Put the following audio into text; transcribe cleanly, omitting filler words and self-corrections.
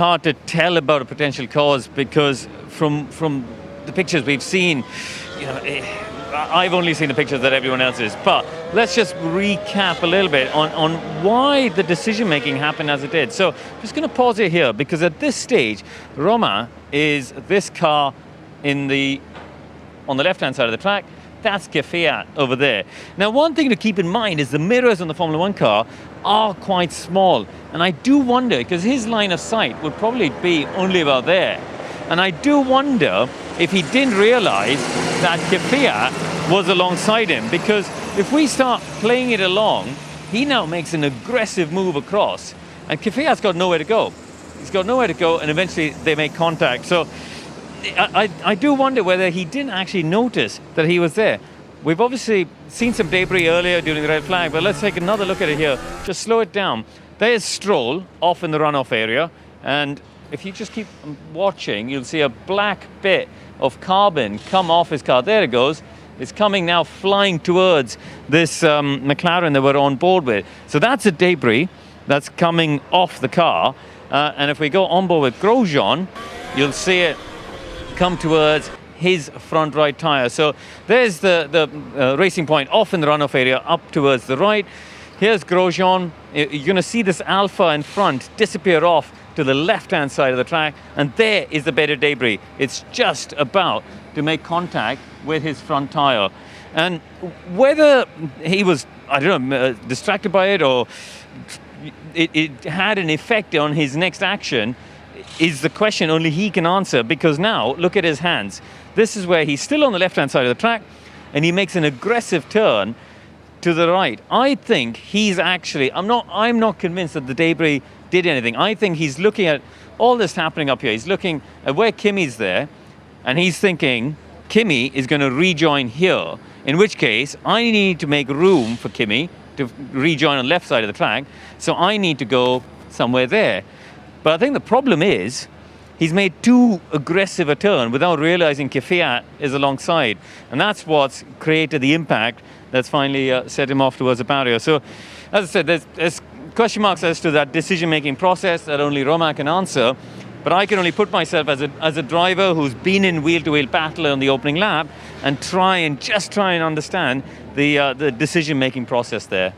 hard to tell about a potential cause because from the pictures we've seen, I've only seen the pictures that everyone else is. But let's just recap a little bit on why the decision making happened as it did. So I'm just going to pause it here because at this stage, Roma is this car on the left-hand side of the track. That's Kvyat over there. Now, one thing to keep in mind is the mirrors on the Formula One car are quite small. And I do wonder, because his line of sight would probably be only about there. And I do wonder if he didn't realize that Kvyat was alongside him. Because if we start playing it along, he now makes an aggressive move across. And Kvyat's got nowhere to go. He's got nowhere to go, and eventually they make contact. So I do wonder whether he didn't actually notice that he was there. We've obviously seen some debris earlier during the red flag, but let's take another look at it here. Just slow it down. There's Stroll off in the runoff area, and if you just keep watching, you'll see a black bit of carbon come off his car. There it goes. It's coming now, flying towards this McLaren that we're on board with. So that's a debris that's coming off the car. And if we go on board with Grosjean, you'll see it come towards his front right tire. So there's the racing point off in the runoff area, up towards the right. Here's Grosjean. You're going to see this Alpha in front disappear off to the left-hand side of the track, and there is the bit of debris. It's just about to make contact with his front tire. And whether he was, I don't know, distracted by it or it had an effect on his next action is the question only he can answer, because now look at his hands. This is where he's still on the left-hand side of the track, and he makes an aggressive turn to the right. I think he's actually, I'm not convinced that the debris did anything. I think he's looking at all this happening up here. He's looking at where Kimi's there, and he's thinking Kimi is going to rejoin here, in which case I need to make room for Kimi to rejoin on the left side of the track, so I need to go somewhere there. But I think the problem is he's made too aggressive a turn without realizing Kvyat is alongside. And that's what's created the impact that's finally set him off towards the barrier. So, as I said, there's question marks as to that decision-making process that only Roma can answer. But I can only put myself as a driver who's been in wheel-to-wheel battle on the opening lap and try and understand the decision-making process there.